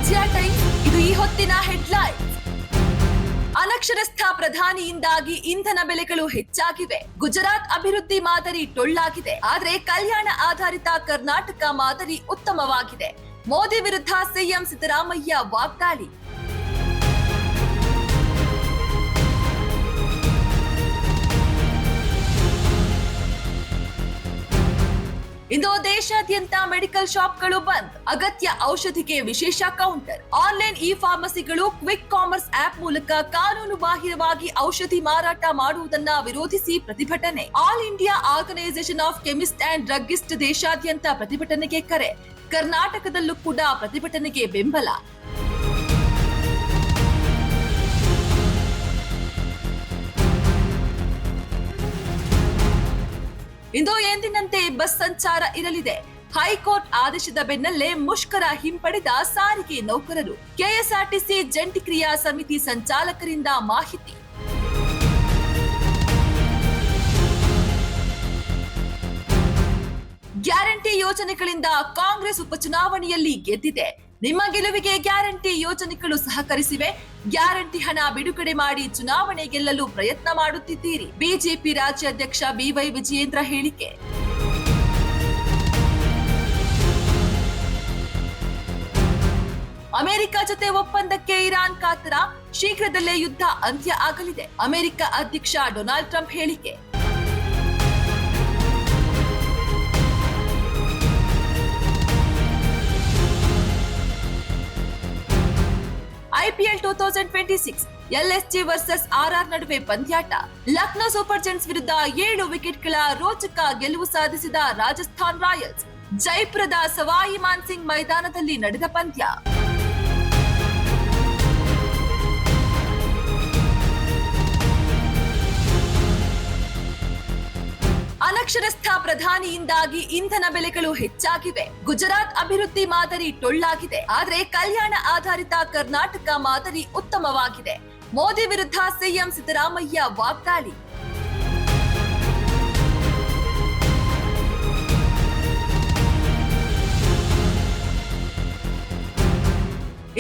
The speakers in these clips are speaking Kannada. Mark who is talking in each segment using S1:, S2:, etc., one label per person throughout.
S1: ವಿಜಯ ಟೈಮ್ಸ್ ಇದು ಈ ಹೊತ್ತಿನ ಹೆಡ್ಲೈನ್. ಅನಕ್ಷರಸ್ಥ ಪ್ರಧಾನಿಯಿಂದಾಗಿ ಇಂಧನ ಬೆಲೆಗಳು ಹೆಚ್ಚಾಗಿವೆ. ಗುಜರಾತ್ ಅಭಿವೃದ್ಧಿ ಮಾದರಿ ಟೊಳ್ಳಾಗಿದೆ, ಆದರೆ ಕಲ್ಯಾಣ ಆಧಾರಿತ ಕರ್ನಾಟಕ ಮಾದರಿ ಉತ್ತಮವಾಗಿದೆ. ಮೋದಿ ವಿರುದ್ಧ ಸಿಎಂ ಸಿದ್ದರಾಮಯ್ಯ ವಾಗ್ದಾಳಿ. ಇಂದು ದೇಶಾದ್ಯಂತ ಮೆಡಿಕಲ್ ಶಾಪ್ಗಳು ಬಂದ್. ಅಗತ್ಯ ಔಷಧಿಗೆ ವಿಶೇಷ ಕೌಂಟರ್. ಆನ್ಲೈನ್ ಇ ಫಾರ್ಮಸಿಗಳು ಕ್ವಿಕ್ ಕಾಮರ್ಸ್ ಆಪ್ ಮೂಲಕ ಕಾನೂನು ಬಾಹಿರವಾಗಿ ಔಷಧಿ ಮಾರಾಟ ಮಾಡುವುದನ್ನ ವಿರೋಧಿಸಿ ಪ್ರತಿಭಟನೆ. All India organisation of chemist and druggist ದೇಶಾದ್ಯಂತ ಪ್ರತಿಭಟನೆಗೆ ಕರೆ. ಕರ್ನಾಟಕದಲ್ಲೂ ಕೂಡ ಪ್ರತಿಭಟನೆಗೆ ಬೆಂಬಲ. ಇಂದು ಎಂದಿನಂತೆ ಬಸ್ ಸಂಚಾರ ಇರಲಿದೆ. ಹೈಕೋರ್ಟ್ ಆದೇಶದ ಬೆನ್ನಲ್ಲೇ ಮುಷ್ಕರ ಹಿಂಪಡೆದ ಸಾರಿಗೆ ನೌಕರರು. ಕೆಎಸ್ಆರ್ಟಿಸಿ ಜಂಟಿ ಕ್ರಿಯಾ ಸಮಿತಿ ಸಂಚಾಲಕರಿಂದ ಮಾಹಿತಿ. ಗ್ಯಾರಂಟಿ ಯೋಜನೆಗಳಿಂದ ಕಾಂಗ್ರೆಸ್ ಉಪಚುನಾವಣೆಯಲ್ಲಿ ಗೆದ್ದಿದೆ. ನಿಮ್ಮ ಗೆಲುವಿಗೆ ಗ್ಯಾರಂಟಿ ಯೋಜನೆಗಳು ಸಹಕರಿಸಿವೆ. ಗ್ಯಾರಂಟಿ ಹಣ ಬಿಡುಗಡೆ ಮಾಡಿ ಚುನಾವಣೆ ಗೆಲ್ಲಲು ಪ್ರಯತ್ನ ಮಾಡುತ್ತಿದ್ದೀರಿ. ಬಿಜೆಪಿ ರಾಜ್ಯಾಧ್ಯಕ್ಷ ಬಿವೈ ವಿಜಯೇಂದ್ರ ಹೇಳಿಕೆ. ಅಮೆರಿಕ ಜೊತೆ ಒಪ್ಪಂದಕ್ಕೆ ಇರಾನ್ ಕಾತರ. ಶೀಘ್ರದಲ್ಲೇ ಯುದ್ಧ ಅಂತ್ಯ ಆಗಲಿದೆ. ಅಮೆರಿಕ ಅಧ್ಯಕ್ಷ ಡೊನಾಲ್ಡ್ ಟ್ರಂಪ್ ಹೇಳಿಕೆ. ಐಪಿಎಲ್ 2026 ಎಲ್ಎಸ್ಜಿ ವರ್ಸಸ್ ಆರ್ಆರ್ ನಡುವೆ ಪಂದ್ಯಾಟ. ಲಕ್ನೋ ಸೂಪರ್ ಜೈಂಟ್ಸ್ ವಿರುದ್ಧ 7 ವಿಕೆಟ್ಗಳ ರೋಚಕ ಗೆಲುವು ಸಾಧಿಸಿದ ರಾಜಸ್ಥಾನ್ ರಾಯಲ್ಸ್. ಜೈಪುರದ ಸವಾಯಿ ಮಾನ್ಸಿಂಗ್ ಮೈದಾನದಲ್ಲಿ ನಡೆದ ಪಂದ್ಯ. ಅನಕ್ಷರಸ್ಥ ಪ್ರಧಾನಿಯಿಂದಾಗಿ ಇಂಧನ ಬೆಲೆಗಳು ಹೆಚ್ಚಾಗಿವೆ. ಗುಜರಾತ್ ಅಭಿವೃದ್ಧಿ ಮಾದರಿ ಟೊಳ್ಳಾಗಿದೆ, ಆದರೆ ಕಲ್ಯಾಣ ಆಧಾರಿತ ಕರ್ನಾಟಕ ಮಾದರಿ ಉತ್ತಮವಾಗಿದೆ. ಮೋದಿ ವಿರುದ್ಧ ಸಿಎಂ ಸಿದ್ದರಾಮಯ್ಯ ವಾಗ್ದಾಳಿ.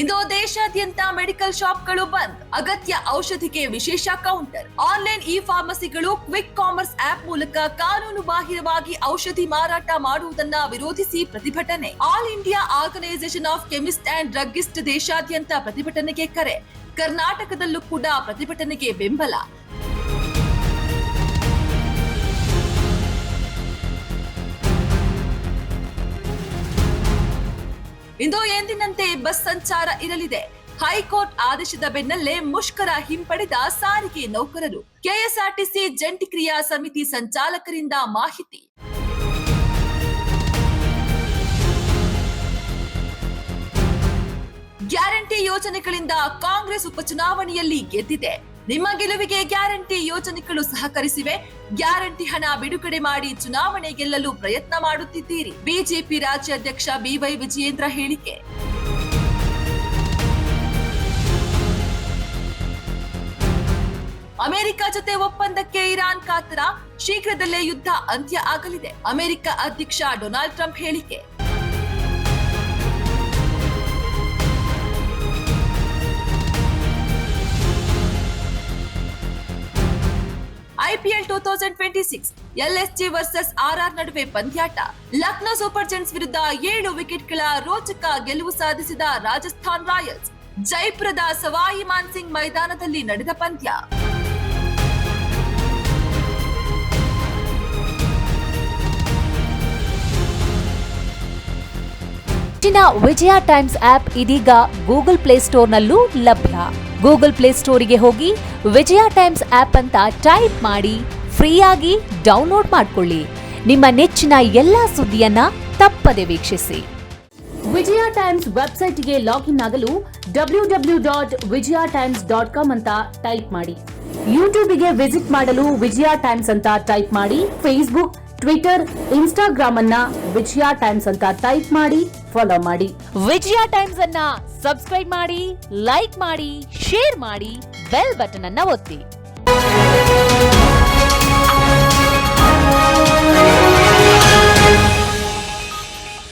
S1: ಇಂದು ದೇಶಾದ್ಯಂತ ಮೆಡಿಕಲ್ ಶಾಪ್ಗಳು ಬಂದ್. ಅಗತ್ಯ ಔಷಧಿಗೆ ವಿಶೇಷ ಕೌಂಟರ್. ಆನ್ಲೈನ್ ಇ ಫಾರ್ಮಸಿಗಳು ಕ್ವಿಕ್ ಕಾಮರ್ಸ್ ಆಪ್ ಮೂಲಕ ಕಾನೂನು ಬಾಹಿರವಾಗಿ ಔಷಧಿ ಮಾರಾಟ ಮಾಡುವುದನ್ನ ವಿರೋಧಿಸಿ ಪ್ರತಿಭಟನೆ. All India organisation of chemist and druggist ದೇಶಾದ್ಯಂತ ಪ್ರತಿಭಟನೆಗೆ ಕರೆ. ಕರ್ನಾಟಕದಲ್ಲೂ ಕೂಡ ಪ್ರತಿಭಟನೆಗೆ ಬೆಂಬಲ. ಇಂದು ಎಂದಿನಂತೆ ಬಸ್ ಸಂಚಾರ ಇರಲಿದೆ. ಹೈಕೋರ್ಟ್ ಆದೇಶದ ಬೆನ್ನಲ್ಲೇ ಮುಷ್ಕರ ಹಿಂಪಡೆದ ಸಾರಿಗೆ ನೌಕರರು. ಕೆಎಸ್ಆರ್ಟಿಸಿ ಜಂಟಿ ಕ್ರಿಯಾ ಸಮಿತಿ ಸಂಚಾಲಕರಿಂದ ಮಾಹಿತಿ. ಗ್ಯಾರಂಟಿ ಯೋಜನೆಗಳಿಂದ ಕಾಂಗ್ರೆಸ್ ಉಪಚುನಾವಣೆಯಲ್ಲಿ ಗೆದ್ದಿದೆ. ನಿಮ್ಮ ಗೆಲುವಿಗೆ ಗ್ಯಾರಂಟಿ ಯೋಜನೆಗಳು ಸಹಕರಿಸಿವೆ. ಗ್ಯಾರಂಟಿ ಹಣ ಬಿಡುಗಡೆ ಮಾಡಿ ಚುನಾವಣೆ ಗೆಲ್ಲಲು ಪ್ರಯತ್ನ ಮಾಡುತ್ತಿದ್ದೀರಿ. ಬಿಜೆಪಿ ರಾಜ್ಯಾಧ್ಯಕ್ಷ ಬಿವೈ ವಿಜಯೇಂದ್ರ ಹೇಳಿಕೆ. ಅಮೆರಿಕ ಜೊತೆ ಒಪ್ಪಂದಕ್ಕೆ ಇರಾನ್ ಕಾತರ. ಶೀಘ್ರದಲ್ಲೇ ಯುದ್ಧ ಅಂತ್ಯ ಆಗಲಿದೆ. ಅಮೆರಿಕ ಅಧ್ಯಕ್ಷ ಡೊನಾಲ್ಡ್ ಟ್ರಂಪ್ ಹೇಳಿಕೆ. ಐಪಿಎಲ್ 2026 ಎಲ್ಎಸ್ಜಿ ವರ್ಸಸ್ ಆರ್ಆರ್ ನಡುವೆ ಪಂದ್ಯಾಟ. ಲಕ್ನೋ ಸೂಪರ್ ಜೈಂಟ್ಸ್ ವಿರುದ್ಧ 7 ವಿಕೆಟ್ಗಳ ರೋಚಕ ಗೆಲುವು ಸಾಧಿಸಿದ ರಾಜಸ್ಥಾನ್ ರಾಯಲ್ಸ್. ಜೈಪುರದ ಸವಾಯಿ ಮಾನ್ಸಿಂಗ್ ಮೈದಾನದಲ್ಲಿ ನಡೆದ ಪಂದ್ಯ.
S2: ವಿಜಯ ಟೈಮ್ಸ್ ಆಪ್ ಇದೀಗ ಗೂಗಲ್ ಪ್ಲೇಸ್ಟೋರ್ನಲ್ಲೂ ಲಭ್ಯ. ಗೂಗಲ್ ಪ್ಲೇಸ್ಟೋರಿಗೆ ಹೋಗಿ ವಿಜಯ ಟೈಮ್ಸ್ ಆಪ್ ಅಂತ ಟೈಪ್ ಮಾಡಿ ಫ್ರೀಯಾಗಿ ಡೌನ್ಲೋಡ್ ಮಾಡಿಕೊಳ್ಳಿ. ನಿಮ್ಮ ನೆಚ್ಚಿನ ಎಲ್ಲಾ ಸುದ್ದಿಯನ್ನ ತಪ್ಪದೆ ವೀಕ್ಷಿಸಿ. ವಿಜಯ ಟೈಮ್ಸ್ ವೆಬ್ಸೈಟ್ಗೆ ಲಾಗಿನ್ ಆಗಲು www.vijayatimes.com ಅಂತ ಟೈಪ್ ಮಾಡಿ. ಯೂಟ್ಯೂಬ್ಗೆ ವಿಸಿಟ್ ಮಾಡಲು ವಿಜಯ ಟೈಮ್ಸ್ ಅಂತ ಟೈಪ್ ಮಾಡಿ. ಫೇಸ್ಬುಕ್, ಟ್ವಿಟರ್, ಇನ್ಸ್ಟಾಗ್ರಾಮ್ ಅನ್ನ ವಿಜಯ ಟೈಮ್ಸ್ ಅಂತ ಟೈಪ್ ಮಾಡಿ, ಫಾಲೋ ಮಾಡಿ. ವಿಜಯ ಟೈಮ್ಸ್ ಅನ್ನ ಸಬ್ಸ್ಕ್ರೈಬ್ ಮಾಡಿ, ಲೈಕ್ ಮಾಡಿ, ಶೇರ್ ಮಾಡಿ, ಬೆಲ್ ಬಟನ್ ಅನ್ನ ಒತ್ತಿ.